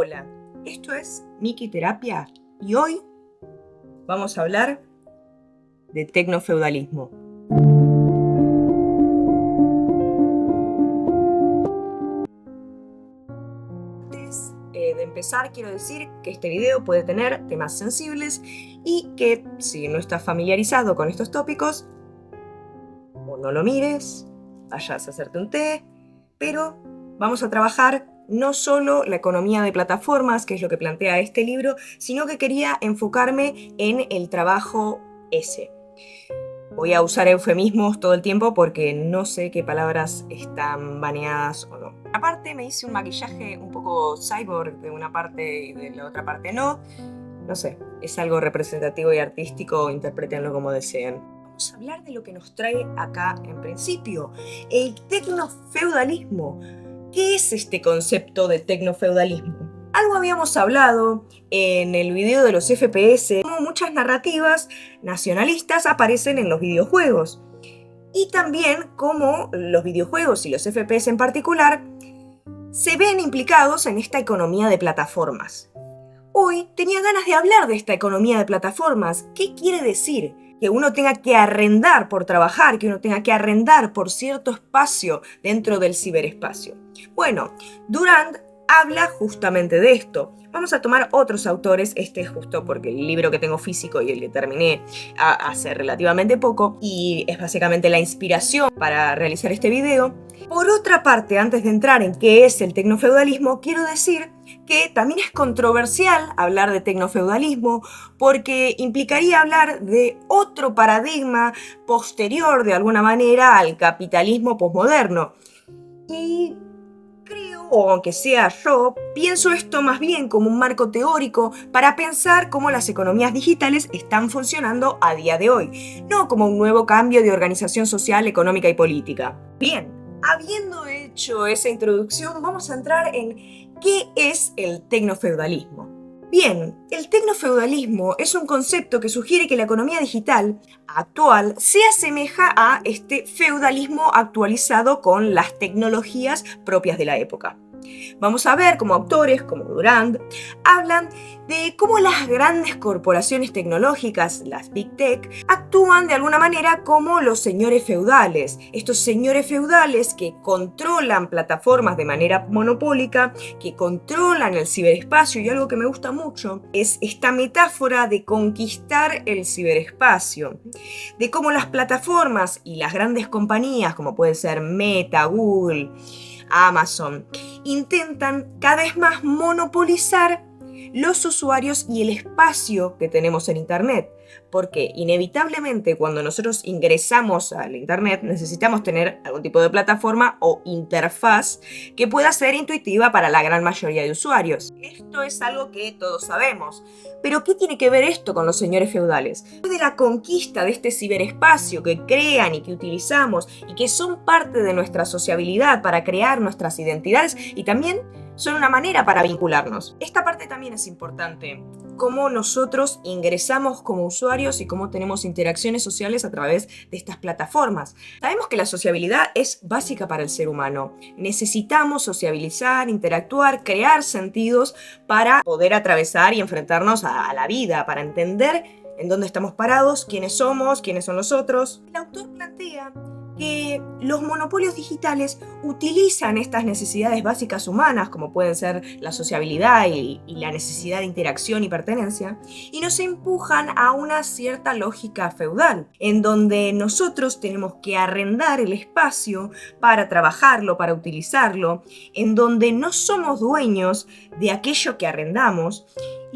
Hola, esto es Miki Terapia y hoy vamos a hablar de tecnofeudalismo. Antes de empezar, quiero decir que este video puede tener temas sensibles y que si no estás familiarizado con estos tópicos, o no lo mires, vayas a hacerte un té, pero vamos a trabajar no solo la economía de plataformas, que es lo que plantea este libro, sino que quería enfocarme en el trabajo ese. Voy a usar eufemismos todo el tiempo porque no sé qué palabras están baneadas o no. Aparte me hice un maquillaje un poco cyborg de una parte y de la otra parte no. No sé, es algo representativo y artístico, interpretenlo como deseen. Vamos a hablar de lo que nos trae acá en principio, el tecnofeudalismo. ¿Qué es este concepto de tecnofeudalismo? Algo habíamos hablado en el video de los FPS, como muchas narrativas nacionalistas aparecen en los videojuegos. Y también como los videojuegos y los FPS en particular se ven implicados en esta economía de plataformas. Hoy tenía ganas de hablar de esta economía de plataformas. ¿Qué quiere decir? Que uno tenga que arrendar por trabajar, que uno tenga que arrendar por cierto espacio dentro del ciberespacio. Bueno, Durand habla justamente de esto. Vamos a tomar otros autores, este es justo porque el libro que tengo físico y el que terminé hace relativamente poco, y es básicamente la inspiración para realizar este video. Por otra parte, antes de entrar en qué es el tecnofeudalismo, quiero decir que también es controversial hablar de tecnofeudalismo porque implicaría hablar de otro paradigma posterior de alguna manera al capitalismo posmoderno. Y creo, o aunque sea yo, pienso esto más bien como un marco teórico para pensar cómo las economías digitales están funcionando a día de hoy, no como un nuevo cambio de organización social, económica y política. Bien, habiendo hecho esa introducción, vamos a entrar en qué es el tecnofeudalismo. Bien, el tecnofeudalismo es un concepto que sugiere que la economía digital actual se asemeja a este feudalismo actualizado con las tecnologías propias de la época. Vamos a ver cómo autores como Durand hablan de cómo las grandes corporaciones tecnológicas, las Big Tech, actúan de alguna manera como los señores feudales. Estos señores feudales que controlan plataformas de manera monopólica, que controlan el ciberespacio, y algo que me gusta mucho es esta metáfora de conquistar el ciberespacio, de cómo las plataformas y las grandes compañías, como puede ser Meta, Google, Amazon, intentan cada vez más monopolizar los usuarios y el espacio que tenemos en Internet, porque inevitablemente cuando nosotros ingresamos al Internet necesitamos tener algún tipo de plataforma o interfaz que pueda ser intuitiva para la gran mayoría de usuarios. Esto es algo que todos sabemos, pero ¿qué tiene que ver esto con los señores feudales? Después de la conquista de este ciberespacio que crean y que utilizamos y que son parte de nuestra sociabilidad para crear nuestras identidades y también son una manera para vincularnos. Esta parte también es importante, cómo nosotros ingresamos como usuarios y cómo tenemos interacciones sociales a través de estas plataformas. Sabemos que la sociabilidad es básica para el ser humano. Necesitamos sociabilizar, interactuar, crear sentidos para poder atravesar y enfrentarnos a la vida, para entender en dónde estamos parados, quiénes somos, quiénes son los otros. El autor plantea que los monopolios digitales utilizan estas necesidades básicas humanas, como pueden ser la sociabilidad y la necesidad de interacción y pertenencia, y nos empujan a una cierta lógica feudal, en donde nosotros tenemos que arrendar el espacio para trabajarlo, para utilizarlo, en donde no somos dueños de aquello que arrendamos,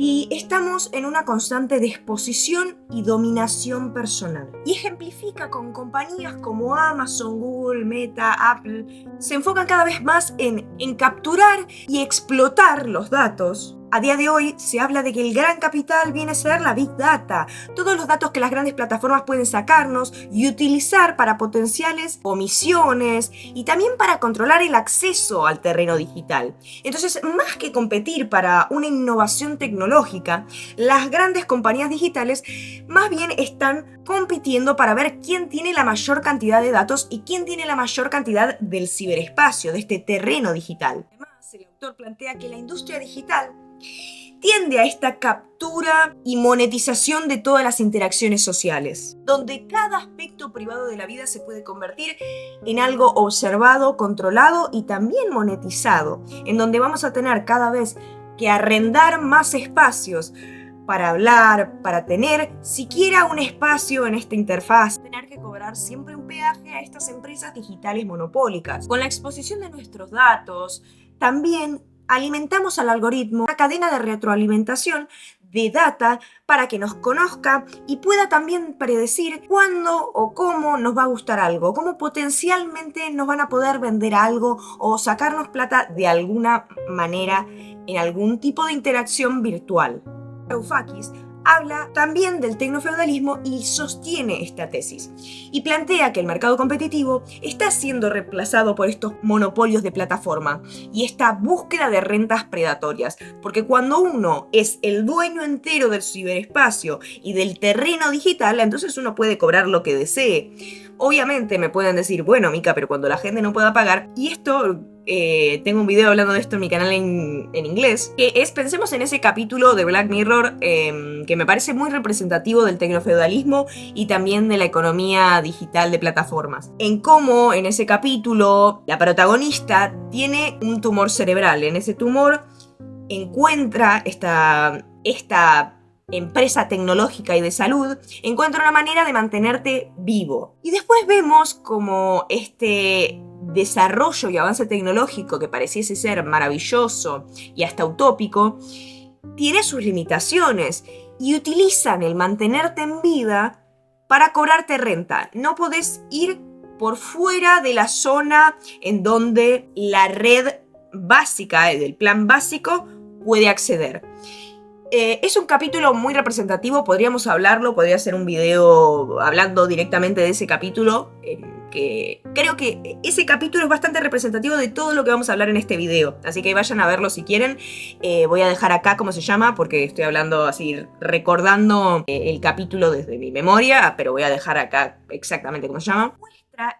y estamos en una constante disposición y dominación personal. Y ejemplifica con compañías como Amazon, Google, Meta, Apple. Se enfocan cada vez más en capturar y explotar los datos. A día de hoy se habla de que el gran capital viene a ser la Big Data, todos los datos que las grandes plataformas pueden sacarnos y utilizar para potenciales comisiones y también para controlar el acceso al terreno digital. Entonces, más que competir para una innovación tecnológica, las grandes compañías digitales más bien están compitiendo para ver quién tiene la mayor cantidad de datos y quién tiene la mayor cantidad del ciberespacio, de este terreno digital. El autor plantea que la industria digital tiende a esta captura y monetización de todas las interacciones sociales, donde cada aspecto privado de la vida se puede convertir en algo observado, controlado y también monetizado, en donde vamos a tener cada vez que arrendar más espacios para hablar, para tener siquiera un espacio en esta interfaz, tener que cobrar siempre un peaje a estas empresas digitales monopólicas. Con la exposición de nuestros datos, también alimentamos al algoritmo una cadena de retroalimentación de data para que nos conozca y pueda también predecir cuándo o cómo nos va a gustar algo, cómo potencialmente nos van a poder vender algo o sacarnos plata de alguna manera en algún tipo de interacción virtual. Varoufakis habla también del tecnofeudalismo y sostiene esta tesis y plantea que el mercado competitivo está siendo reemplazado por estos monopolios de plataforma y esta búsqueda de rentas predatorias, porque cuando uno es el dueño entero del ciberespacio y del terreno digital, entonces uno puede cobrar lo que desee. Obviamente me pueden decir, bueno, Mica, pero cuando la gente no pueda pagar, y esto tengo un video hablando de esto en mi canal en inglés, que es, pensemos en ese capítulo de Black Mirror que me parece muy representativo del tecnofeudalismo y también de la economía digital de plataformas. En cómo en ese capítulo la protagonista tiene un tumor cerebral. En ese tumor encuentra esta empresa tecnológica y de salud, encuentra una manera de mantenerte vivo. Y después vemos como este desarrollo y avance tecnológico que pareciese ser maravilloso y hasta utópico, tiene sus limitaciones y utilizan el mantenerte en vida para cobrarte renta. No podés ir por fuera de la zona en donde la red básica del plan básico puede acceder. Es un capítulo muy representativo, podríamos hablarlo, podría ser un video hablando directamente de ese capítulo, que creo que ese capítulo es bastante representativo de todo lo que vamos a hablar en este video, así que vayan a verlo si quieren. Voy a dejar acá cómo se llama, porque estoy hablando así, recordando el capítulo desde mi memoria, pero voy a dejar acá exactamente cómo se llama.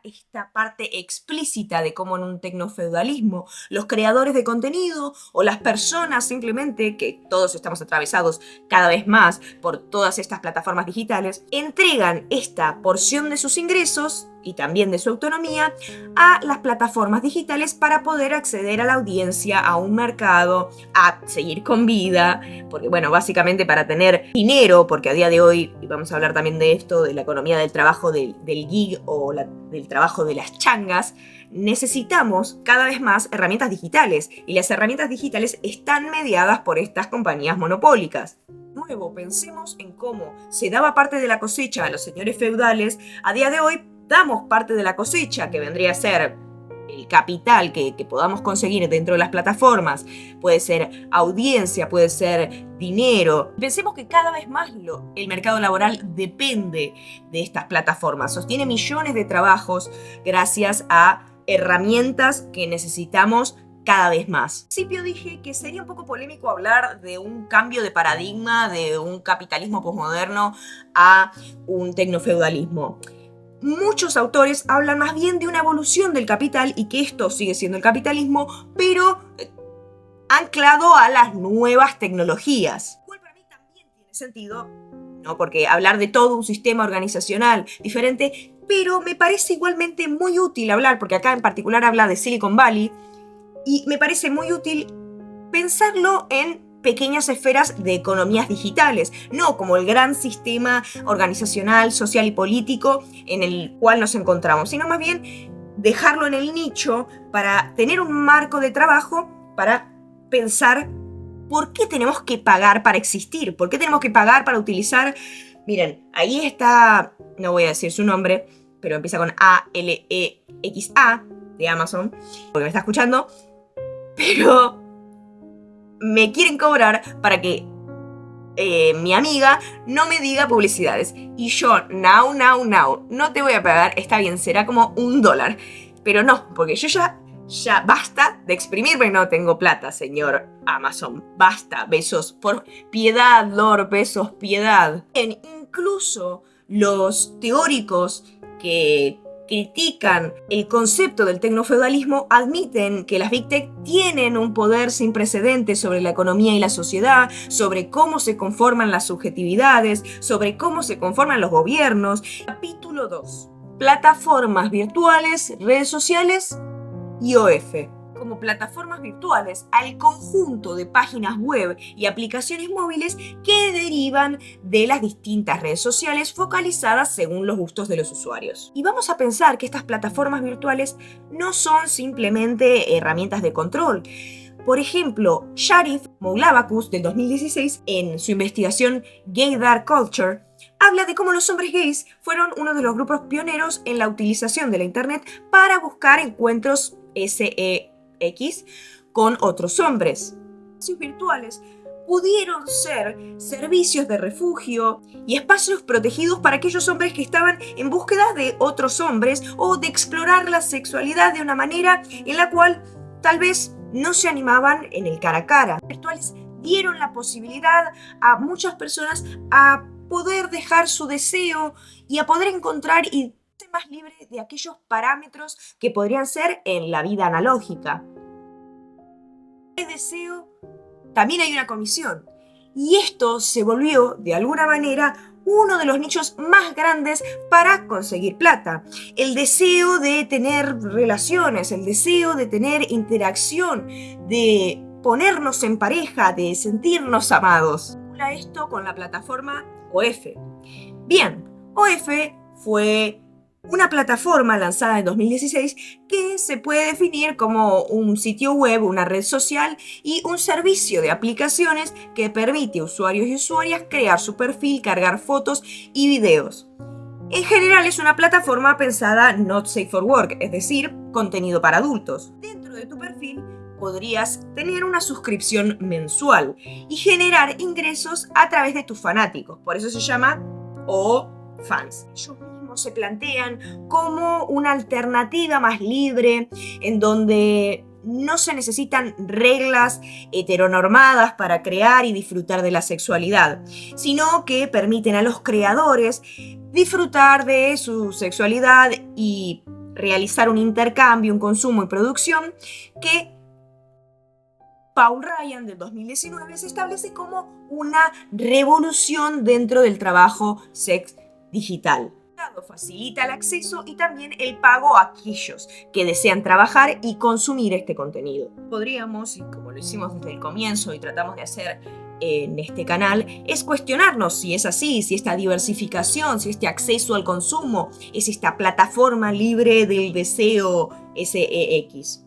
Esta parte explícita de cómo en un tecnofeudalismo los creadores de contenido o las personas simplemente, que todos estamos atravesados cada vez más por todas estas plataformas digitales, entregan esta porción de sus ingresos y también de su autonomía a las plataformas digitales para poder acceder a la audiencia, a un mercado, a seguir con vida, porque bueno, básicamente para tener dinero, porque a día de hoy, y vamos a hablar también de esto, de la economía del trabajo del gig o del trabajo de las changas, necesitamos cada vez más herramientas digitales, y las herramientas digitales están mediadas por estas compañías monopólicas. Nuevo, pensemos en cómo se daba parte de la cosecha a los señores feudales. A día de hoy damos parte de la cosecha, que vendría a ser el capital que podamos conseguir dentro de las plataformas. Puede ser audiencia, puede ser dinero. Pensemos que cada vez más el mercado laboral depende de estas plataformas. Sostiene millones de trabajos gracias a herramientas que necesitamos cada vez más. Al principio dije que sería un poco polémico hablar de un cambio de paradigma, de un capitalismo posmoderno a un tecnofeudalismo. Muchos autores hablan más bien de una evolución del capital y que esto sigue siendo el capitalismo, pero anclado a las nuevas tecnologías. Cual para mí también tiene sentido, ¿no? Porque hablar de todo un sistema organizacional diferente, pero me parece igualmente muy útil hablar, porque acá en particular habla de Silicon Valley, y me parece muy útil pensarlo en pequeñas esferas de economías digitales, no como el gran sistema organizacional, social y político en el cual nos encontramos, sino más bien dejarlo en el nicho para tener un marco de trabajo, para pensar por qué tenemos que pagar para existir, por qué tenemos que pagar para utilizar. Miren, ahí está, no voy a decir su nombre, pero empieza con Alexa de Amazon, porque me está escuchando, pero me quieren cobrar para que mi amiga no me diga publicidades. Y yo, no te voy a pagar, está bien, será como $1. Pero no, porque yo ya basta de exprimirme, no tengo plata, señor Amazon. Basta, besos, por piedad, Lord, besos, piedad. Incluso los teóricos que critican el concepto del tecnofeudalismo admiten que las Big Tech tienen un poder sin precedentes sobre la economía y la sociedad, sobre cómo se conforman las subjetividades, sobre cómo se conforman los gobiernos. Capítulo 2. Plataformas virtuales, redes sociales y OF. Como plataformas virtuales al conjunto de páginas web y aplicaciones móviles que derivan de las distintas redes sociales focalizadas según los gustos de los usuarios. Y vamos a pensar que estas plataformas virtuales no son simplemente herramientas de control. Por ejemplo, Sharif Moulavakus del 2016, en su investigación Gay Dark Culture, habla de cómo los hombres gays fueron uno de los grupos pioneros en la utilización de la Internet para buscar encuentros SEX con otros hombres. Espacios virtuales pudieron ser servicios de refugio y espacios protegidos para aquellos hombres que estaban en búsqueda de otros hombres o de explorar la sexualidad de una manera en la cual tal vez no se animaban en el cara a cara. Los virtuales dieron la posibilidad a muchas personas a poder dejar su deseo y a poder encontrar y ser más libre de aquellos parámetros que podrían ser en la vida analógica. El deseo, también hay una comisión. Y esto se volvió, de alguna manera, uno de los nichos más grandes para conseguir plata. El deseo de tener relaciones, el deseo de tener interacción, de ponernos en pareja, de sentirnos amados. Esto con la plataforma OF. Bien, OF fue una plataforma lanzada en 2016 que se puede definir como un sitio web, una red social y un servicio de aplicaciones que permite a usuarios y usuarias crear su perfil, cargar fotos y videos. En general es una plataforma pensada not safe for work, es decir, contenido para adultos. Dentro de tu perfil podrías tener una suscripción mensual y generar ingresos a través de tus fanáticos, por eso se llama OFans. Ellos mismos se plantean como una alternativa más libre, en donde no se necesitan reglas heteronormadas para crear y disfrutar de la sexualidad, sino que permiten a los creadores disfrutar de su sexualidad y realizar un intercambio, un consumo y producción que Paul Ryan del 2019 se establece como una revolución dentro del trabajo sex digital. Facilita el acceso y también el pago a aquellos que desean trabajar y consumir este contenido. Podríamos, y como lo hicimos desde el comienzo y tratamos de hacer en este canal, es cuestionarnos si es así, si esta diversificación, si este acceso al consumo es esta plataforma libre del deseo SEX.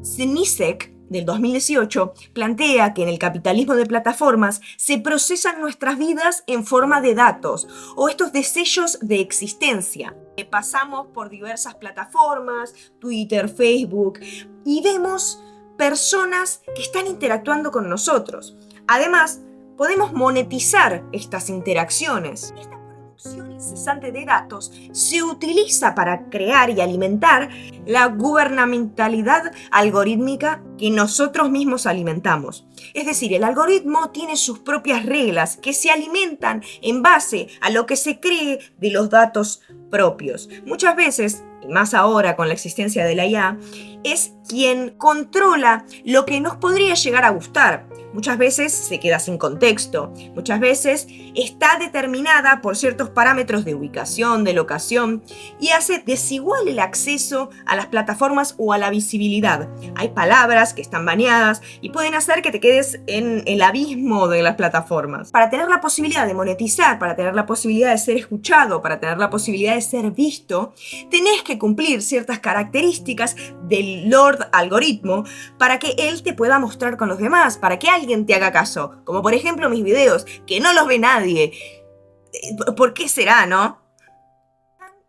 Zniszek del 2018 plantea que en el capitalismo de plataformas se procesan nuestras vidas en forma de datos o estos destellos de existencia. Pasamos por diversas plataformas, Twitter, Facebook, y vemos personas que están interactuando con nosotros. Además, podemos monetizar estas interacciones. Esta producción incesante de datos se utiliza para crear y alimentar la gubernamentalidad algorítmica que nosotros mismos alimentamos. Es decir, el algoritmo tiene sus propias reglas que se alimentan en base a lo que se cree de los datos propios. Muchas veces, y más ahora con la existencia de la IA, es quien controla lo que nos podría llegar a gustar. Muchas veces se queda sin contexto, muchas veces está determinada por ciertos parámetros de ubicación, de locación, y hace desigual el acceso a las plataformas o a la visibilidad. Hay palabras que están baneadas y pueden hacer que te quedes en el abismo de las plataformas. Para tener la posibilidad de monetizar, para tener la posibilidad de ser escuchado, para tener la posibilidad de ser visto, tenés que cumplir ciertas características del Lord algoritmo para que él te pueda mostrar con los demás, para que alguien te haga caso, como por ejemplo mis videos, que no los ve nadie. ¿Por qué será, no?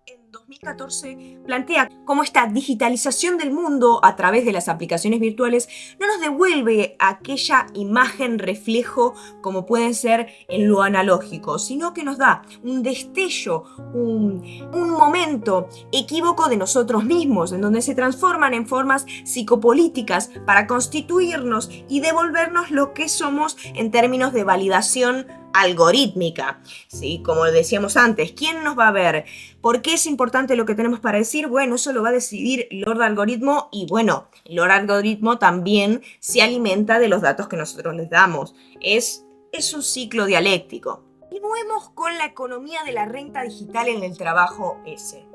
En 2014 plantea cómo esta digitalización del mundo a través de las aplicaciones virtuales no nos devuelve aquella imagen reflejo como pueden ser en lo analógico, sino que nos da un destello, un momento equívoco de nosotros mismos, en donde se transforman en formas psicopolíticas para constituirnos y devolvernos lo que somos en términos de validación algorítmica, ¿sí? Como decíamos antes, ¿quién nos va a ver? ¿Por qué es importante lo que tenemos para decir? Bueno, eso lo va a decidir Lord Algoritmo y bueno, Lord Algoritmo también se alimenta de los datos que nosotros les damos. Es un ciclo dialéctico. Continuemos con la economía de la renta digital en el trabajo S.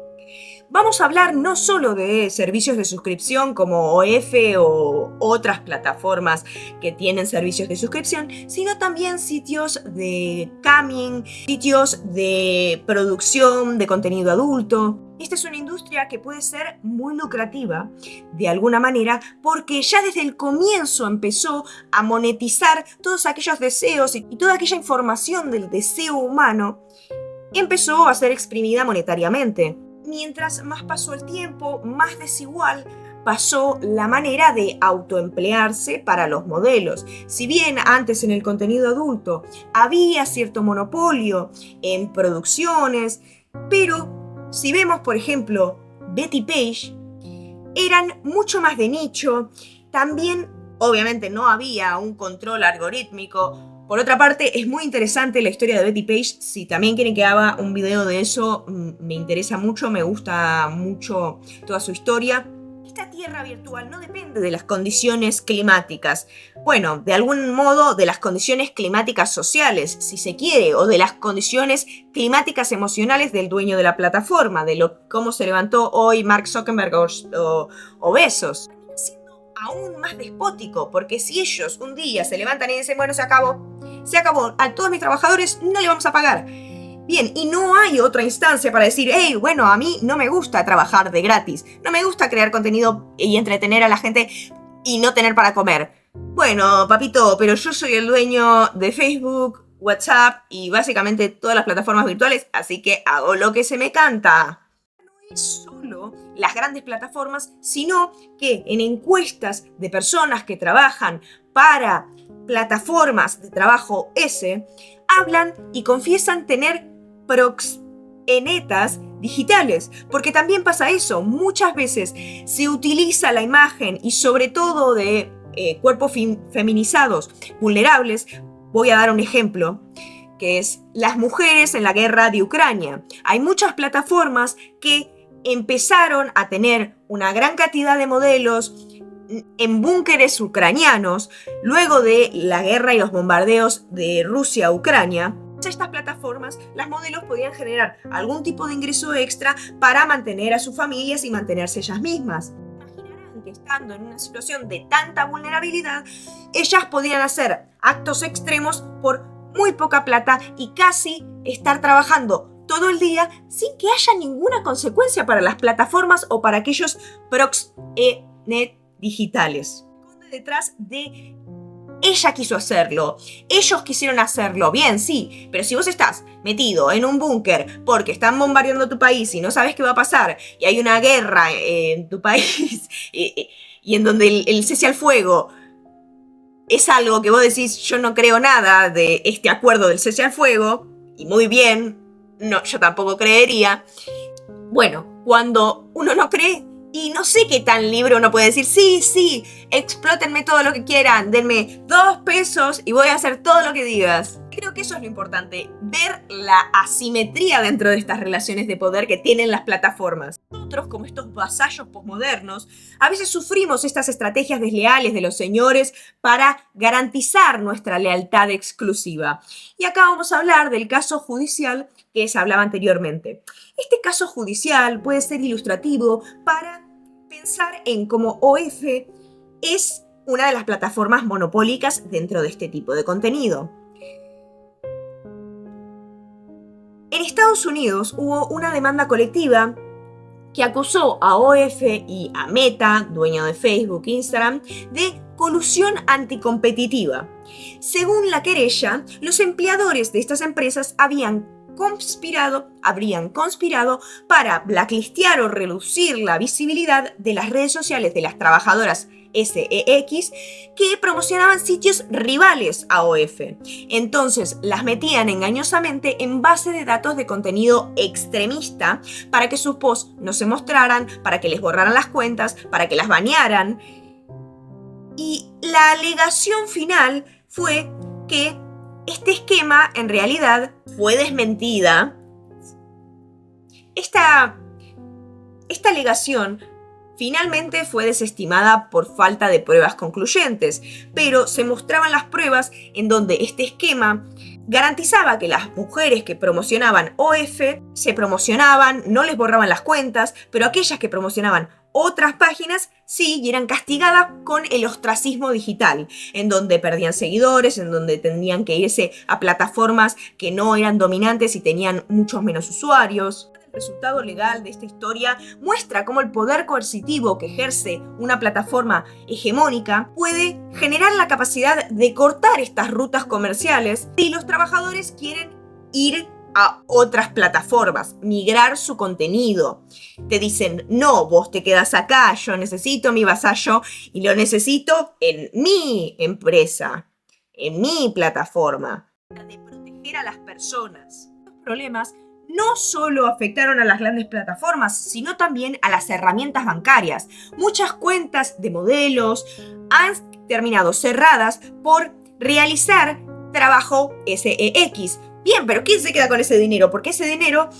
Vamos a hablar no solo de servicios de suscripción como OF o otras plataformas que tienen servicios de suscripción, sino también sitios de camming, sitios de producción de contenido adulto. Esta es una industria que puede ser muy lucrativa de alguna manera porque ya desde el comienzo empezó a monetizar todos aquellos deseos y toda aquella información del deseo humano empezó a ser exprimida monetariamente. Mientras más pasó el tiempo, más desigual pasó la manera de autoemplearse para los modelos. Si bien antes en el contenido adulto había cierto monopolio en producciones, pero si vemos, por ejemplo, Betty Page, eran mucho más de nicho. También, obviamente, no había un control algorítmico. Por otra parte, es muy interesante la historia de Betty Page. Si también quieren que haga un video de eso, me interesa mucho, me gusta mucho toda su historia. Esta tierra virtual no depende de las condiciones climáticas. Bueno, de algún modo de las condiciones climáticas sociales, si se quiere, o de las condiciones climáticas emocionales del dueño de la plataforma, de cómo se levantó hoy Mark Zuckerberg o Bezos. Aún más despótico, porque si ellos un día se levantan y dicen, bueno, se acabó, a todos mis trabajadores no le vamos a pagar. Bien, y no hay otra instancia para decir, hey, bueno, a mí no me gusta trabajar de gratis, no me gusta crear contenido y entretener a la gente y no tener para comer. Bueno, papito, pero yo soy el dueño de Facebook, WhatsApp y básicamente todas las plataformas virtuales, así que hago lo que se me canta. No es solo las grandes plataformas, sino que en encuestas de personas que trabajan para plataformas de trabajo S, hablan y confiesan tener proxenetas digitales, porque también pasa eso, muchas veces se utiliza la imagen y sobre todo de cuerpos feminizados vulnerables. Voy a dar un ejemplo, que es las mujeres en la guerra de Ucrania. Hay muchas plataformas que empezaron a tener una gran cantidad de modelos en búnkeres ucranianos luego de la guerra y los bombardeos de Rusia a Ucrania. Estas plataformas, las modelos podían generar algún tipo de ingreso extra para mantener a sus familias y mantenerse ellas mismas. Imaginarán que estando en una situación de tanta vulnerabilidad, ellas podían hacer actos extremos por muy poca plata y casi estar trabajando todo el día sin que haya ninguna consecuencia para las plataformas o para aquellos proxenet digitales. Detrás de ella quiso hacerlo, ellos quisieron hacerlo, bien, sí, pero si vos estás metido en un búnker porque están bombardeando tu país y no sabes qué va a pasar y hay una guerra en tu país y en donde el cese al fuego es algo que vos decís, yo no creo nada de este acuerdo del cese al fuego, y muy bien, no, yo tampoco creería. Bueno, cuando uno no cree, y no sé qué tan libre uno puede decir, sí, explótenme todo lo que quieran, denme 2 pesos y voy a hacer todo lo que digas. Creo que eso es lo importante, ver la asimetría dentro de estas relaciones de poder que tienen las plataformas. Nosotros, como estos vasallos posmodernos, a veces sufrimos estas estrategias desleales de los señores para garantizar nuestra lealtad exclusiva. Y acá vamos a hablar del caso judicial que se hablaba anteriormente. Este caso judicial puede ser ilustrativo para pensar en cómo OF es una de las plataformas monopólicas dentro de este tipo de contenido. En Estados Unidos hubo una demanda colectiva que acusó a OF y a Meta, dueño de Facebook e Instagram, de colusión anticompetitiva. Según la querella, los empleadores de estas empresas habrían conspirado para blacklistear o reducir la visibilidad de las redes sociales de las trabajadoras SEX que promocionaban sitios rivales a OF. Entonces las metían engañosamente en base de datos de contenido extremista para que sus posts no se mostraran, para que les borraran las cuentas, para que las banearan. Y la alegación final fue que este esquema en realidad fue desmentida. Esta alegación finalmente fue desestimada por falta de pruebas concluyentes, pero se mostraban las pruebas en donde este esquema garantizaba que las mujeres que promocionaban OF se promocionaban, no les borraban las cuentas, pero aquellas que promocionaban otras páginas sí, y eran castigadas con el ostracismo digital, en donde perdían seguidores, en donde tendrían que irse a plataformas que no eran dominantes y tenían muchos menos usuarios. El resultado legal de esta historia muestra cómo el poder coercitivo que ejerce una plataforma hegemónica puede generar la capacidad de cortar estas rutas comerciales si los trabajadores quieren ir a otras plataformas, migrar su contenido. Te dicen, no, vos te quedas acá, yo necesito mi vasallo y lo necesito en mi empresa, en mi plataforma. De proteger a las personas. Los problemas no solo afectaron a las grandes plataformas, sino también a las herramientas bancarias. Muchas cuentas de modelos han terminado cerradas por realizar trabajo SEX. Bien, pero ¿quién se queda con ese dinero? Porque ese dinero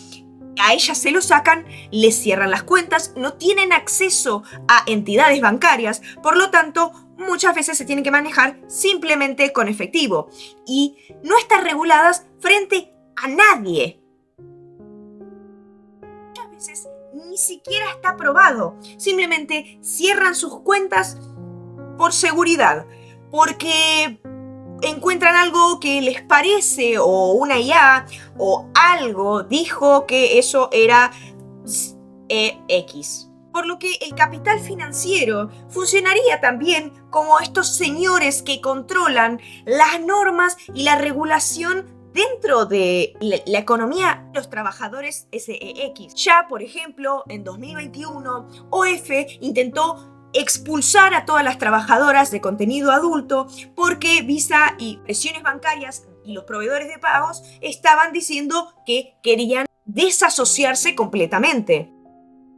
a ellas se lo sacan, les cierran las cuentas, no tienen acceso a entidades bancarias, por lo tanto, muchas veces se tienen que manejar simplemente con efectivo y no están reguladas frente a nadie. Muchas veces ni siquiera está aprobado, simplemente cierran sus cuentas por seguridad, porque encuentran algo que les parece, o una IA o algo dijo que eso era X. Por lo que el capital financiero funcionaría también como estos señores que controlan las normas y la regulación dentro de la economía de los trabajadores SEX. Ya, por ejemplo, en 2021, OF intentó expulsar a todas las trabajadoras de contenido adulto porque Visa y presiones bancarias y los proveedores de pagos estaban diciendo que querían desasociarse completamente.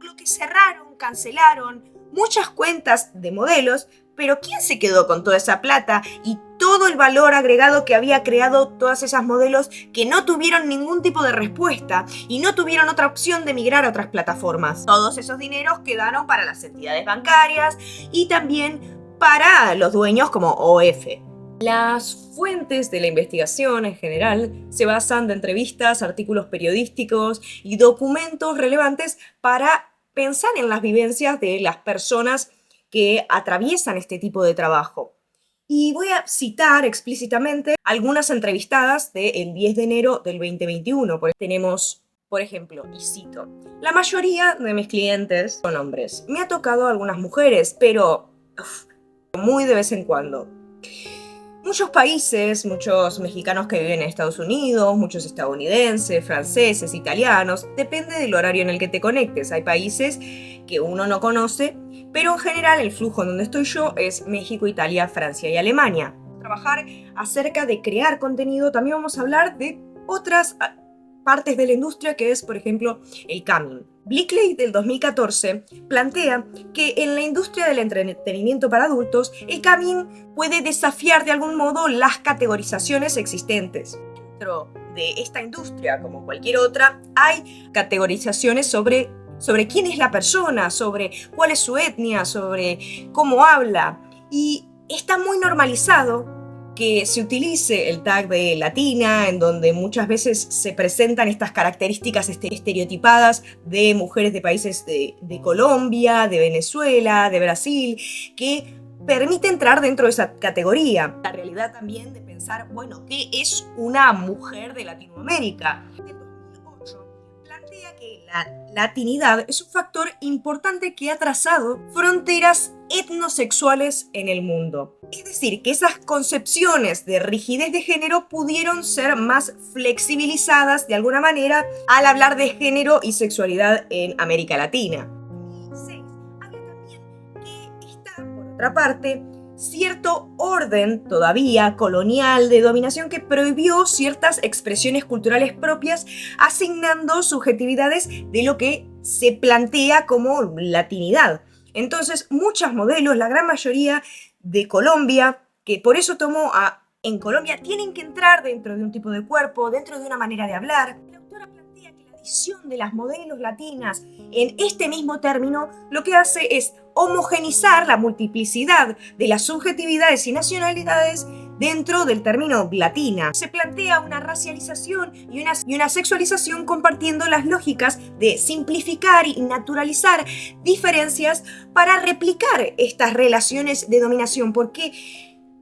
Lo que cerraron, cancelaron muchas cuentas de modelos, pero ¿quién se quedó con toda esa plata y todo el valor agregado que había creado todas esas modelos que no tuvieron ningún tipo de respuesta y no tuvieron otra opción de migrar a otras plataformas? Todos esos dineros quedaron para las entidades bancarias y también para los dueños como OF. Las fuentes de la investigación en general se basan de entrevistas, artículos periodísticos y documentos relevantes para pensar en las vivencias de las personas que atraviesan este tipo de trabajo. Y voy a citar explícitamente algunas entrevistadas del 10 de enero del 2021. Tenemos, por ejemplo, y cito, la mayoría de mis clientes son hombres. Me ha tocado algunas mujeres, pero muy de vez en cuando. Muchos países, muchos mexicanos que viven en Estados Unidos, muchos estadounidenses, franceses, italianos, depende del horario en el que te conectes. Hay países que uno no conoce, pero en general el flujo en donde estoy yo es México, Italia, Francia y Alemania. Trabajar acerca de crear contenido, también vamos a hablar de otras partes de la industria que es, por ejemplo, el camming. Blickley del 2014 plantea que en la industria del entretenimiento para adultos, el camming puede desafiar de algún modo las categorizaciones existentes. Dentro de esta industria, como cualquier otra, hay categorizaciones sobre quién es la persona, sobre cuál es su etnia, sobre cómo habla, y está muy normalizado que se utilice el tag de latina, en donde muchas veces se presentan estas características estereotipadas de mujeres de países de Colombia, de Venezuela, de Brasil, que permite entrar dentro de esa categoría. La realidad también de pensar, bueno, ¿qué es una mujer de Latinoamérica? En 2008 plantea que la latinidad es un factor importante que ha trazado fronteras etnosexuales en el mundo. Es decir, que esas concepciones de rigidez de género pudieron ser más flexibilizadas de alguna manera al hablar de género y sexualidad en América Latina. Y habla también que está, por otra parte, cierto orden todavía colonial de dominación que prohibió ciertas expresiones culturales propias, asignando subjetividades de lo que se plantea como latinidad. Entonces, muchos modelos, la gran mayoría de Colombia, que por eso tomó a en Colombia tienen que entrar dentro de un tipo de cuerpo, dentro de una manera de hablar. La autora plantea que la adición de las modelos latinas en este mismo término lo que hace es homogenizar la multiplicidad de las subjetividades y nacionalidades dentro del término latina. Se plantea una racialización y una sexualización compartiendo las lógicas de simplificar y naturalizar diferencias para replicar estas relaciones de dominación, porque,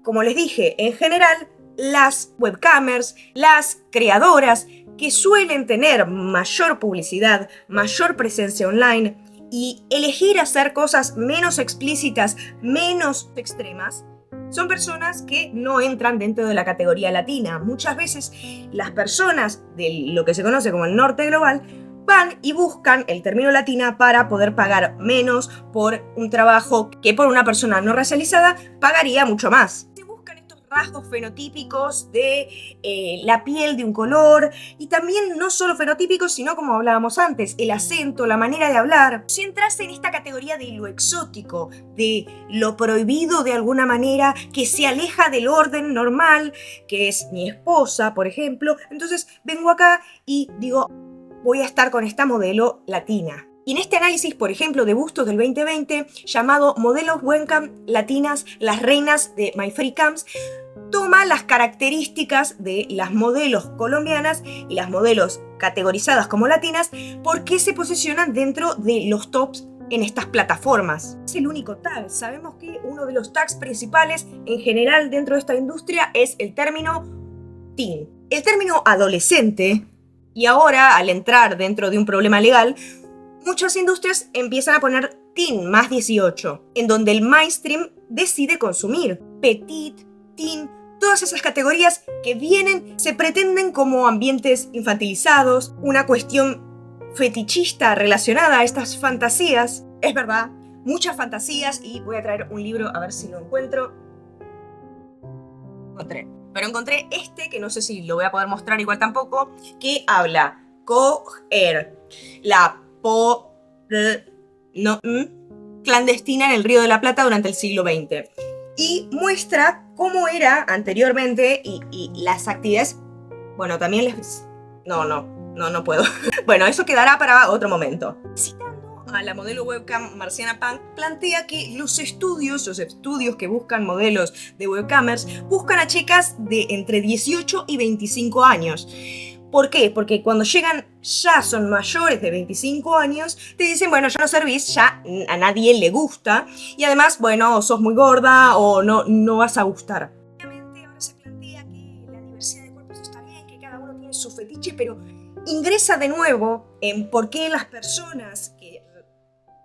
como les dije, en general, las webcamers, las creadoras que suelen tener mayor publicidad, mayor presencia online y elegir hacer cosas menos explícitas, menos extremas, son personas que no entran dentro de la categoría latina. Muchas veces las personas de lo que se conoce como el norte global van y buscan el término latina para poder pagar menos por un trabajo que por una persona no racializada pagaría mucho más. Se buscan estos rasgos fenotípicos de la piel de un color y también no solo fenotípicos, sino como hablábamos antes, el acento, la manera de hablar. Si entras en esta categoría de lo exótico, de lo prohibido de alguna manera, que se aleja del orden normal, que es mi esposa, por ejemplo, entonces vengo acá y digo, voy a estar con esta modelo latina. Y en este análisis, por ejemplo, de bustos del 2020, llamado Modelos Webcam Latinas, las reinas de MyFreeCams, toma las características de las modelos colombianas y las modelos categorizadas como latinas, porque se posicionan dentro de los tops en estas plataformas. Es el único tag. Sabemos que uno de los tags principales en general dentro de esta industria es el término teen. El término adolescente. Y ahora, al entrar dentro de un problema legal, muchas industrias empiezan a poner teen más 18, en donde el mainstream decide consumir. Petit, teen, todas esas categorías que vienen, se pretenden como ambientes infantilizados, una cuestión fetichista relacionada a estas fantasías. Es verdad, muchas fantasías, y voy a traer un libro a ver si lo encuentro. Pero encontré este, que no sé si lo voy a poder mostrar igual tampoco, que habla coger la clandestina en el Río de la Plata durante el siglo XX. Y muestra cómo era anteriormente y las actividades. Bueno, también les... No puedo. Bueno, eso quedará para otro momento. Citando a la modelo webcam Marciana Punk, plantea que los estudios que buscan modelos de webcamers buscan a chicas de entre 18 y 25 años. ¿Por qué? Porque cuando llegan ya son mayores de 25 años, te dicen, bueno, ya no servís, ya a nadie le gusta, y además, bueno, o sos muy gorda o no vas a gustar. Obviamente ahora se plantea que la diversidad de cuerpos está bien, que cada uno tiene su fetiche, pero ingresa de nuevo en por qué las personas que,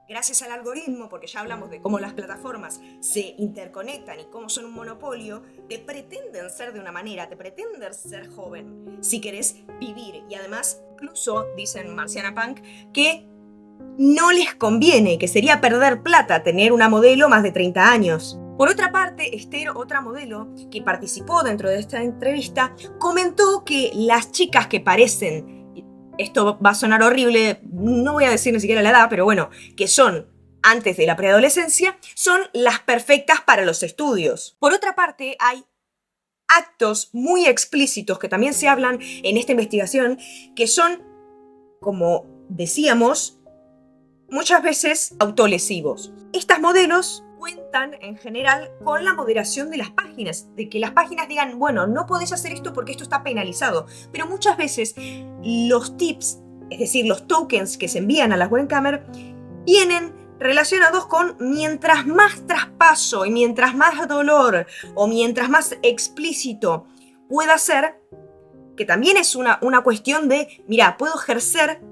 gracias al algoritmo, porque ya hablamos de cómo las plataformas se interconectan y cómo son un monopolio, te pretenden ser de una manera, te pretenden ser joven si querés vivir. Y además, incluso, dicen Marciana Punk, que no les conviene, que sería perder plata tener una modelo más de 30 años. Por otra parte, Esther, otra modelo que participó dentro de esta entrevista, comentó que las chicas que parecen, esto va a sonar horrible, no voy a decir ni siquiera la edad, pero bueno, que son antes de la preadolescencia, son las perfectas para los estudios. Por otra parte, hay actos muy explícitos que también se hablan en esta investigación, que son, como decíamos, muchas veces autolesivos. Estas modelos cuentan en general con la moderación de las páginas, de que las páginas digan, bueno, no podés hacer esto porque esto está penalizado, pero muchas veces los tips, es decir, los tokens que se envían a las webcamers, vienen relacionados con mientras más traspaso y mientras más dolor o mientras más explícito pueda ser, que también es una cuestión de, mira, puedo ejercer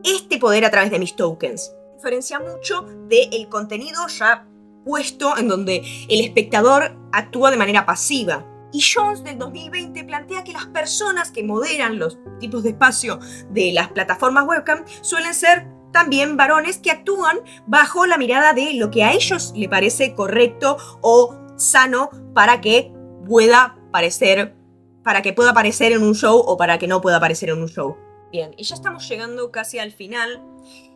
este poder a través de mis tokens. Diferencia mucho del contenido ya puesto en donde el espectador actúa de manera pasiva. Y Jones del 2020 plantea que las personas que moderan los tipos de espacio de las plataformas webcam suelen ser también varones que actúan bajo la mirada de lo que a ellos le parece correcto o sano para que pueda aparecer en un show o para que no pueda aparecer en un show. Bien, y ya estamos llegando casi al final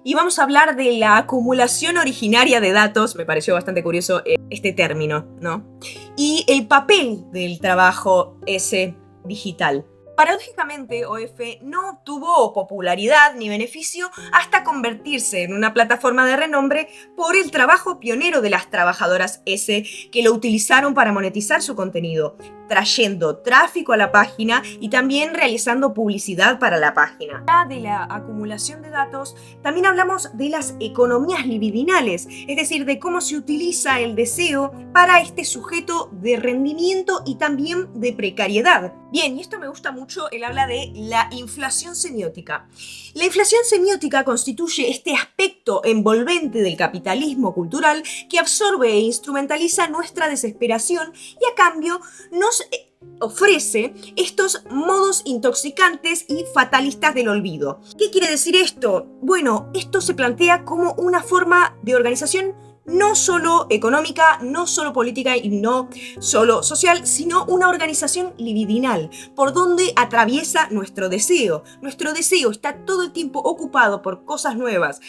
y vamos a hablar de la acumulación originaria de datos. Me pareció bastante curioso este término, ¿no? Y el papel del trabajo ese digital. Paradójicamente, OF no obtuvo popularidad ni beneficio hasta convertirse en una plataforma de renombre por el trabajo pionero de las trabajadoras S que lo utilizaron para monetizar su contenido, trayendo tráfico a la página y también realizando publicidad para la página. De la acumulación de datos, también hablamos de las economías libidinales, es decir, de cómo se utiliza el deseo para este sujeto de rendimiento y también de precariedad. Bien, y esto me gusta mucho, él habla de la inflación semiótica. La inflación semiótica constituye este aspecto envolvente del capitalismo cultural que absorbe e instrumentaliza nuestra desesperación y a cambio nos ofrece estos modos intoxicantes y fatalistas del olvido. ¿Qué quiere decir esto? Bueno, esto se plantea como una forma de organización no solo económica, no solo política y no solo social, sino una organización libidinal, por donde atraviesa nuestro deseo. Nuestro deseo está todo el tiempo ocupado por cosas nuevas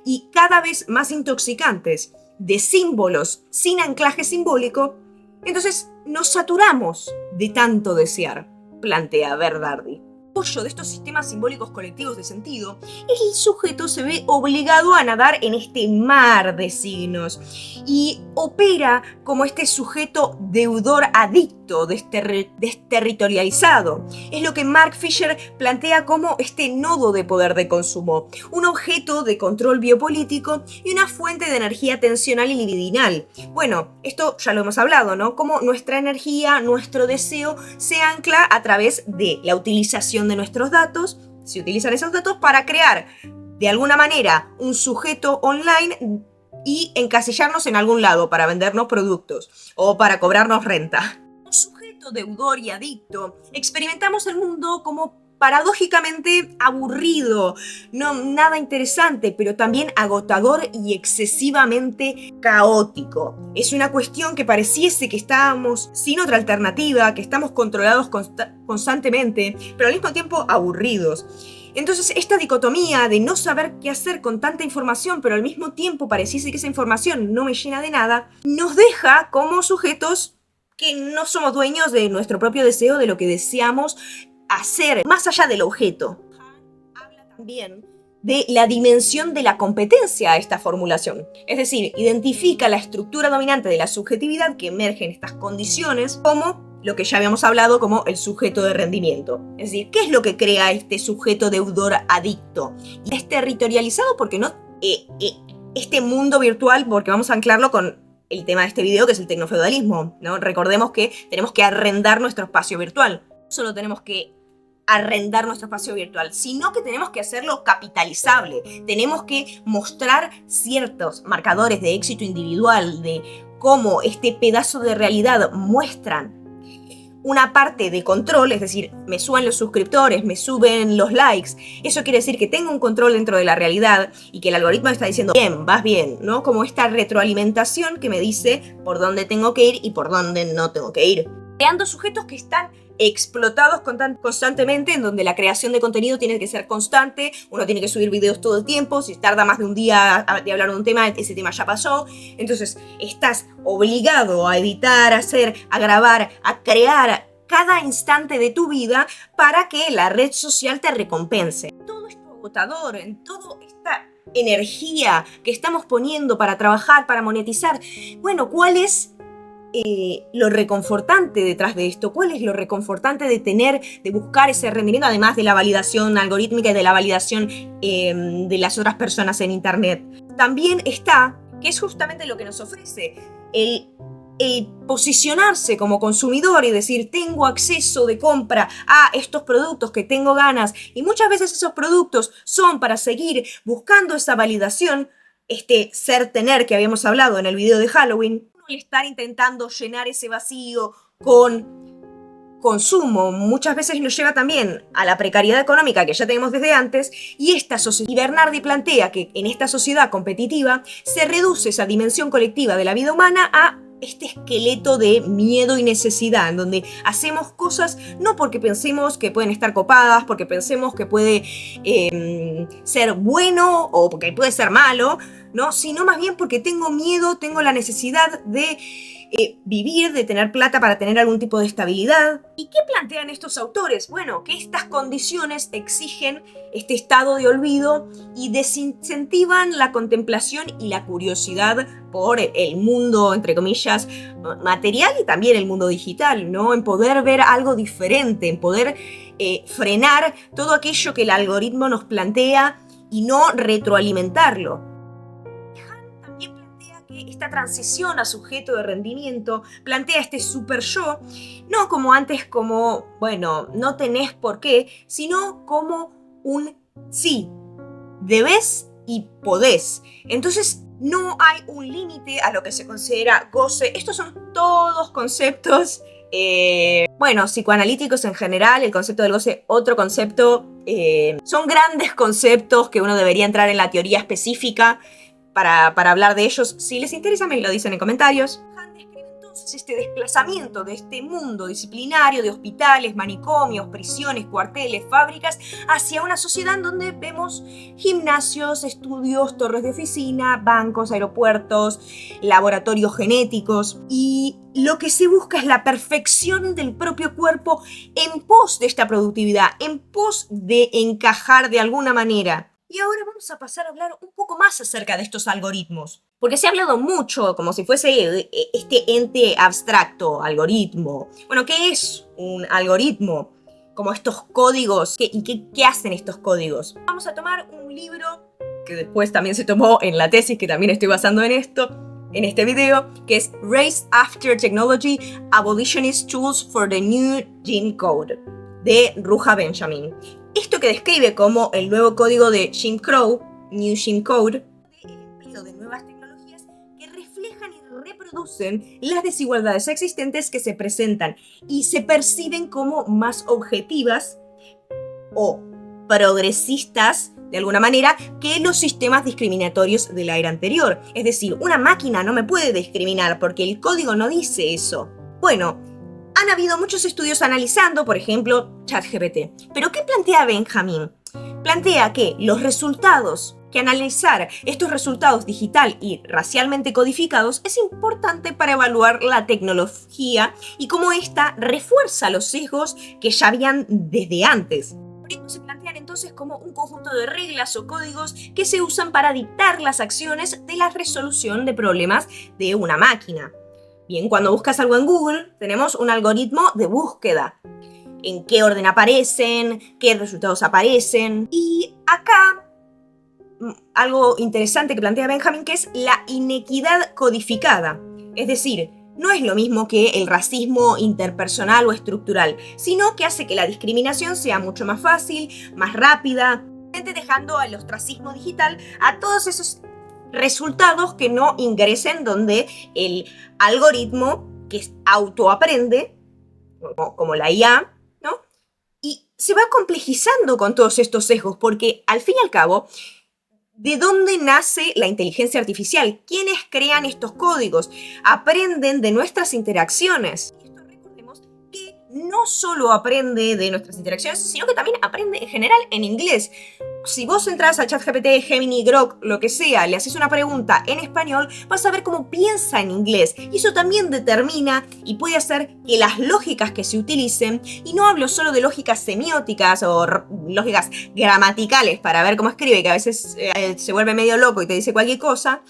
y cada vez más intoxicantes, de símbolos sin anclaje simbólico. Entonces nos saturamos de tanto desear, plantea Bernardi. Apoyo de estos sistemas simbólicos colectivos de sentido, el sujeto se ve obligado a nadar en este mar de signos y opera como este sujeto deudor adicto, desterritorializado. Es lo que Mark Fisher plantea como este nodo de poder de consumo, un objeto de control biopolítico y una fuente de energía tensional y libidinal. Bueno, esto ya lo hemos hablado, ¿no? Como nuestra energía, nuestro deseo se ancla a través de la utilización de nuestros datos, se utilizan esos datos para crear de alguna manera un sujeto online y encasillarnos en algún lado para vendernos productos o para cobrarnos renta. Un sujeto deudor y adicto, experimentamos el mundo como paradójicamente aburrido, no nada interesante, pero también agotador y excesivamente caótico. Es una cuestión que pareciese que estábamos sin otra alternativa, que estamos controlados constantemente, pero al mismo tiempo aburridos. Entonces, esta dicotomía de no saber qué hacer con tanta información, pero al mismo tiempo pareciese que esa información no me llena de nada, nos deja como sujetos que no somos dueños de nuestro propio deseo, de lo que deseamos hacer, más allá del objeto. Habla también de la dimensión de la competencia a esta formulación. Es decir, identifica la estructura dominante de la subjetividad que emerge en estas condiciones como lo que ya habíamos hablado como el sujeto de rendimiento. Es decir, ¿qué es lo que crea este sujeto deudor adicto? Y es territorializado porque no... este mundo virtual, porque vamos a anclarlo con el tema de este video, que es el tecnofeudalismo, ¿no? Recordemos que tenemos que arrendar nuestro espacio virtual. No solo tenemos que arrendar nuestro espacio virtual, sino que tenemos que hacerlo capitalizable. Tenemos que mostrar ciertos marcadores de éxito individual, de cómo este pedazo de realidad muestran una parte de control, es decir, me suben los suscriptores, me suben los likes. Eso quiere decir que tengo un control dentro de la realidad y que el algoritmo está diciendo, bien, vas bien, ¿no? Como esta retroalimentación que me dice por dónde tengo que ir y por dónde no tengo que ir. Creando sujetos que están explotados constantemente, en donde la creación de contenido tiene que ser constante, uno tiene que subir videos todo el tiempo, si tarda más de un día de hablar de un tema, ese tema ya pasó, entonces estás obligado a editar, a hacer, a grabar, a crear cada instante de tu vida para que la red social te recompense. Todo esto agotador, en toda esta energía que estamos poniendo para trabajar, para monetizar, bueno, ¿cuál es lo reconfortante detrás de esto? ¿Cuál es lo reconfortante de tener, de buscar ese rendimiento, además de la validación algorítmica y de la validación de las otras personas en Internet? También está, que es justamente lo que nos ofrece, el posicionarse como consumidor y decir, tengo acceso de compra a estos productos que tengo ganas, y muchas veces esos productos son para seguir buscando esa validación, este ser-tener que habíamos hablado en el video de Halloween. El estar intentando llenar ese vacío con consumo muchas veces nos lleva también a la precariedad económica que ya tenemos desde antes, y esta sociedad. Y Bernardi plantea que en esta sociedad competitiva se reduce esa dimensión colectiva de la vida humana a este esqueleto de miedo y necesidad, en donde hacemos cosas no porque pensemos que pueden estar copadas, porque pensemos que puede ser bueno o porque puede ser malo, ¿no? Sino más bien porque tengo miedo, tengo la necesidad de vivir, de tener plata para tener algún tipo de estabilidad. ¿Y qué plantean estos autores? Bueno, que estas condiciones exigen este estado de olvido y desincentivan la contemplación y la curiosidad por el mundo, entre comillas, material y también el mundo digital, ¿no? En poder ver algo diferente, en poder frenar todo aquello que el algoritmo nos plantea y no retroalimentarlo. Esta transición a sujeto de rendimiento plantea este super yo, no como antes como, bueno, no tenés por qué, sino como un sí, debés y podés. Entonces no hay un límite a lo que se considera goce. Estos son todos conceptos, psicoanalíticos en general, el concepto del goce, otro concepto. Son grandes conceptos que uno debería entrar en la teoría específica para hablar de ellos. Si les interesa, me lo dicen en comentarios. Han describe entonces este desplazamiento de este mundo disciplinario de hospitales, manicomios, prisiones, cuarteles, fábricas, hacia una sociedad en donde vemos gimnasios, estudios, torres de oficina, bancos, aeropuertos, laboratorios genéticos. Y lo que se busca es la perfección del propio cuerpo en pos de esta productividad, en pos de encajar de alguna manera. Y ahora vamos a pasar a hablar un poco más acerca de estos algoritmos. Porque se ha hablado mucho como si fuese este ente abstracto, algoritmo. Bueno, ¿qué es un algoritmo? Como estos códigos. ¿Qué hacen estos códigos? Vamos a tomar un libro que después también se tomó en la tesis, que también estoy basando en este video, que es Race After Technology, Abolitionist Tools for the New Gene Code, de Ruja Benjamin. Esto que describe como el nuevo código de Jim Crow, New Jim Code, el empleo de nuevas tecnologías que reflejan y reproducen las desigualdades existentes que se presentan y se perciben como más objetivas o progresistas, de alguna manera, que los sistemas discriminatorios de la era anterior. Es decir, una máquina no me puede discriminar porque el código no dice eso. Bueno, han habido muchos estudios analizando, por ejemplo, ChatGPT. ¿Pero qué plantea Benjamin? Plantea que los resultados, que analizar estos resultados digital y racialmente codificados es importante para evaluar la tecnología y cómo ésta refuerza los sesgos que ya habían desde antes. Los algoritmos se plantean entonces como un conjunto de reglas o códigos que se usan para dictar las acciones de la resolución de problemas de una máquina. Bien, cuando buscas algo en Google, tenemos un algoritmo de búsqueda. En qué orden aparecen, qué resultados aparecen. Y acá, algo interesante que plantea Benjamin, que es la inequidad codificada. Es decir, no es lo mismo que el racismo interpersonal o estructural, sino que hace que la discriminación sea mucho más fácil, más rápida, dejando al ostracismo digital a todos esos resultados que no ingresen donde el algoritmo que autoaprende, como la IA, ¿no? Y se va complejizando con todos estos sesgos, porque al fin y al cabo, ¿de dónde nace la inteligencia artificial? ¿Quiénes crean estos códigos? Aprenden de nuestras interacciones. Y esto recordemos que no solo aprende de nuestras interacciones, sino que también aprende en general en inglés. Si vos entras a ChatGPT, Gemini, Grok, lo que sea, le haces una pregunta en español, vas a ver cómo piensa en inglés. Y eso también determina y puede hacer que las lógicas que se utilicen, y no hablo solo de lógicas semióticas o lógicas gramaticales para ver cómo escribe, que a veces se vuelve medio loco y te dice cualquier cosa,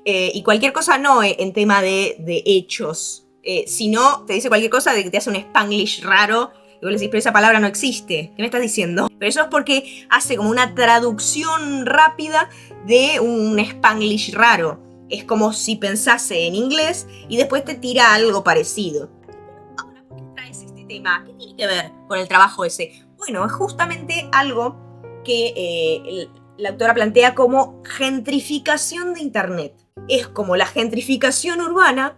y cualquier cosa no en tema de hechos, sino te dice cualquier cosa de que te hace un Spanglish raro. Y vos le decís, pero esa palabra no existe. ¿Qué me estás diciendo? Pero eso es porque hace como una traducción rápida de un Spanglish raro. Es como si pensase en inglés y después te tira algo parecido. Ahora, ¿por qué traes este tema? ¿Qué tiene que ver con el trabajo ese? Bueno, es justamente algo que la autora plantea como gentrificación de Internet. Es como la gentrificación urbana,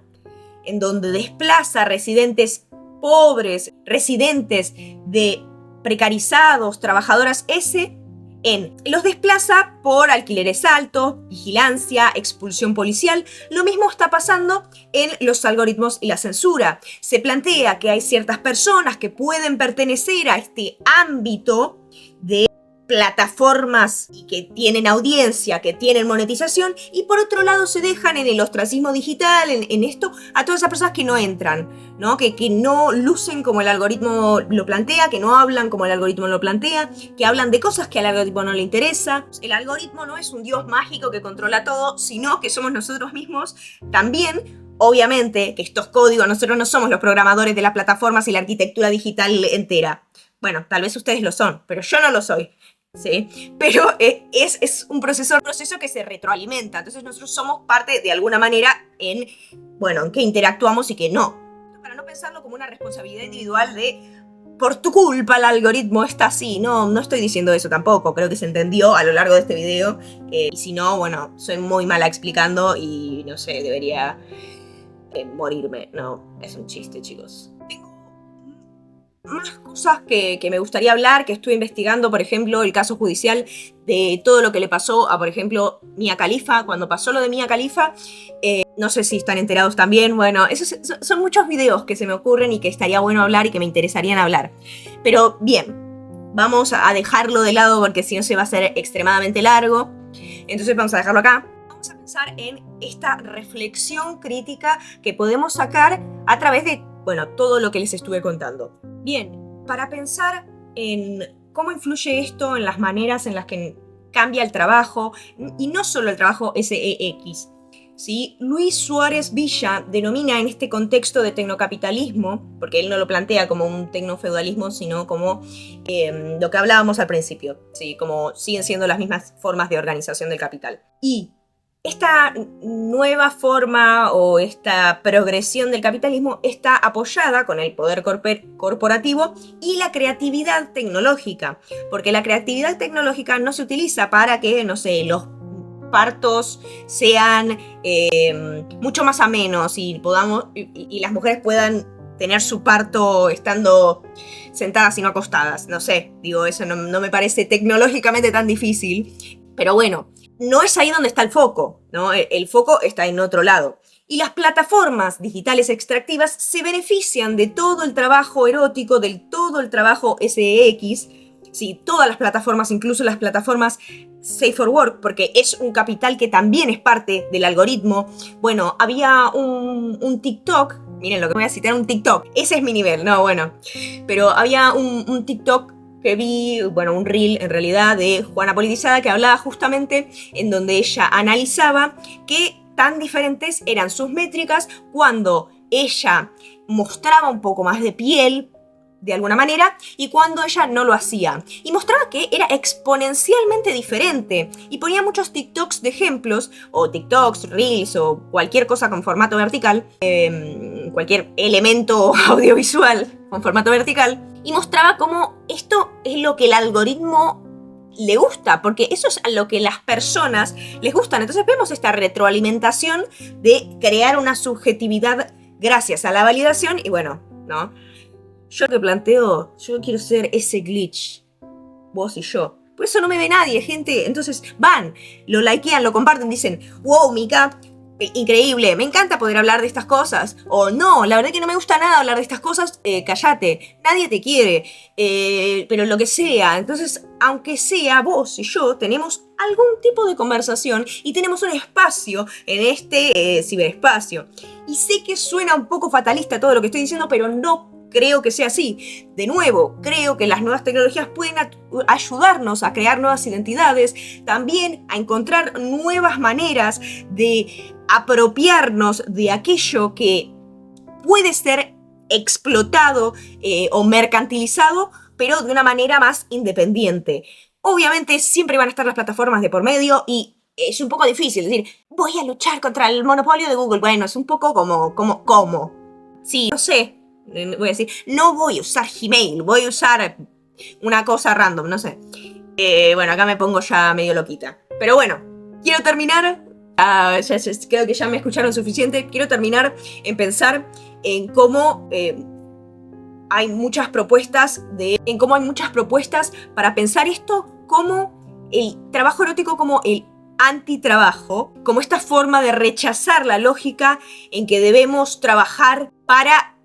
en donde desplaza residentes pobres, residentes de precarizados, trabajadoras S, Los desplaza por alquileres altos, vigilancia, expulsión policial. Lo mismo está pasando en los algoritmos y la censura. Se plantea que hay ciertas personas que pueden pertenecer a este ámbito de plataformas y que tienen audiencia, que tienen monetización, y por otro lado se dejan en el ostracismo digital, en esto, a todas esas personas que no entran, ¿no? Que no lucen como el algoritmo lo plantea, que no hablan como el algoritmo lo plantea, que hablan de cosas que al algoritmo no le interesa. El algoritmo no es un dios mágico que controla todo, sino que somos nosotros mismos también. Obviamente que estos códigos, nosotros no somos los programadores de las plataformas y la arquitectura digital entera. Bueno, tal vez ustedes lo son, pero yo no lo soy. ¿Sí? Pero es un proceso que se retroalimenta. Entonces nosotros somos parte de alguna manera en que interactuamos y que no. Para no pensarlo como una responsabilidad individual de por tu culpa el algoritmo está así. No estoy diciendo eso tampoco. Creo que se entendió a lo largo de este video. Y si no, soy muy mala explicando y no sé, debería morirme. No, es un chiste, chicos. Más cosas que me gustaría hablar, que estuve investigando, por ejemplo, el caso judicial de todo lo que le pasó a, por ejemplo, Mia Khalifa. Cuando pasó lo de Mia Khalifa, no sé si están enterados también. Bueno, esos son muchos videos que se me ocurren y que estaría bueno hablar y que me interesarían hablar. Pero bien, vamos a dejarlo de lado porque si no se va a hacer extremadamente largo. Entonces vamos a dejarlo acá. Vamos a pensar en esta reflexión crítica que podemos sacar a través de todo lo que les estuve contando. Bien, para pensar en cómo influye esto en las maneras en las que cambia el trabajo, y no solo el trabajo SEX, ¿sí? Luis Suárez Villa denomina en este contexto de tecnocapitalismo, porque él no lo plantea como un tecnofeudalismo, sino como lo que hablábamos al principio, ¿sí? Como siguen siendo las mismas formas de organización del capital. Y esta nueva forma o esta progresión del capitalismo está apoyada con el poder corporativo y la creatividad tecnológica, porque la creatividad tecnológica no se utiliza para que, no sé, los partos sean mucho más amenos y las mujeres puedan tener su parto estando sentadas y no acostadas. No sé, digo, eso no me parece tecnológicamente tan difícil, pero bueno. No es ahí donde está el foco, ¿no? El foco está en otro lado. Y las plataformas digitales extractivas se benefician de todo el trabajo erótico, de todo el trabajo SEX, sí, todas las plataformas, incluso las plataformas Safe for Work, porque es un capital que también es parte del algoritmo. Bueno, había un TikTok, miren lo que voy a citar, un TikTok. Ese es mi nivel, no, bueno. Pero había un TikTok que vi, un reel en realidad de Juana Politizada que hablaba justamente en donde ella analizaba qué tan diferentes eran sus métricas cuando ella mostraba un poco más de piel, de alguna manera, y cuando ella no lo hacía. Y mostraba que era exponencialmente diferente. Y ponía muchos TikToks de ejemplos, o TikToks, Reels, o cualquier cosa con formato vertical, cualquier elemento audiovisual con formato vertical, y mostraba cómo esto es lo que el algoritmo le gusta, porque eso es a lo que las personas les gustan. Entonces vemos esta retroalimentación de crear una subjetividad gracias a la validación y ¿no? Yo que planteo, yo quiero ser ese glitch, vos y yo. Por eso no me ve nadie, gente. Entonces van, lo likean, lo comparten, dicen, wow, Mika, increíble, me encanta poder hablar de estas cosas. O no, la verdad que no me gusta nada hablar de estas cosas, cállate, nadie te quiere, pero lo que sea. Entonces, aunque sea vos y yo, tenemos algún tipo de conversación y tenemos un espacio en este ciberespacio. Y sé que suena un poco fatalista todo lo que estoy diciendo, pero no creo que sea así. De nuevo, creo que las nuevas tecnologías pueden ayudarnos a crear nuevas identidades, también a encontrar nuevas maneras de apropiarnos de aquello que puede ser explotado o mercantilizado, pero de una manera más independiente. Obviamente siempre van a estar las plataformas de por medio y es un poco difícil decir, voy a luchar contra el monopolio de Google. Bueno, es un poco como. Sí, no sé. Voy a decir, no voy a usar Gmail, voy a usar una cosa random, no sé. Acá me pongo ya medio loquita. Pero bueno, quiero terminar. Creo que ya me escucharon suficiente. Quiero terminar en pensar en cómo hay muchas propuestas para pensar esto como el trabajo erótico como el antitrabajo, como esta forma de rechazar la lógica en que debemos trabajar para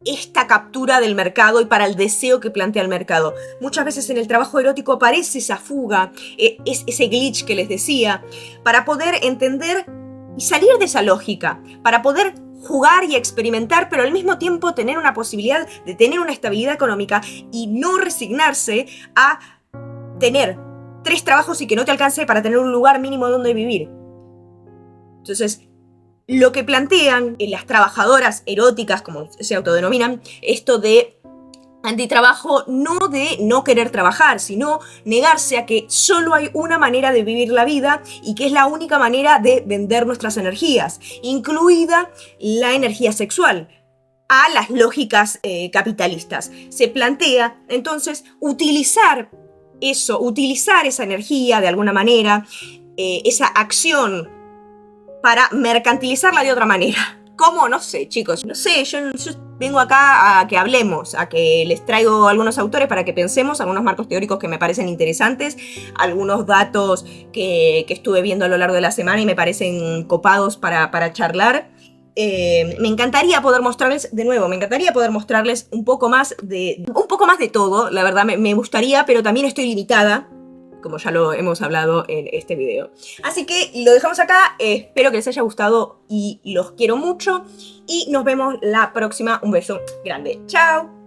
esta captura del mercado y para el deseo que plantea el mercado. Muchas veces en el trabajo erótico aparece esa fuga, ese glitch que les decía, para poder entender y salir de esa lógica, para poder jugar y experimentar, pero al mismo tiempo tener una posibilidad de tener una estabilidad económica y no resignarse a tener 3 trabajos y que no te alcance para tener un lugar mínimo donde vivir. Entonces, lo que plantean las trabajadoras eróticas, como se autodenominan, esto de antitrabajo, no de no querer trabajar, sino negarse a que solo hay una manera de vivir la vida y que es la única manera de vender nuestras energías, incluida la energía sexual, a las lógicas capitalistas. Se plantea entonces utilizar eso, utilizar esa energía de alguna manera, esa acción, para mercantilizarla de otra manera. ¿Cómo? No sé, chicos. No sé, yo vengo acá a que hablemos, a que les traigo algunos autores para que pensemos, algunos marcos teóricos que me parecen interesantes, algunos datos que estuve viendo a lo largo de la semana y me parecen copados para charlar. Me encantaría poder mostrarles, de nuevo, me encantaría poder mostrarles un poco más de todo, la verdad me gustaría, pero también estoy limitada, como ya lo hemos hablado en este video. Así que lo dejamos acá, espero que les haya gustado y los quiero mucho y nos vemos la próxima. Un beso grande, chao.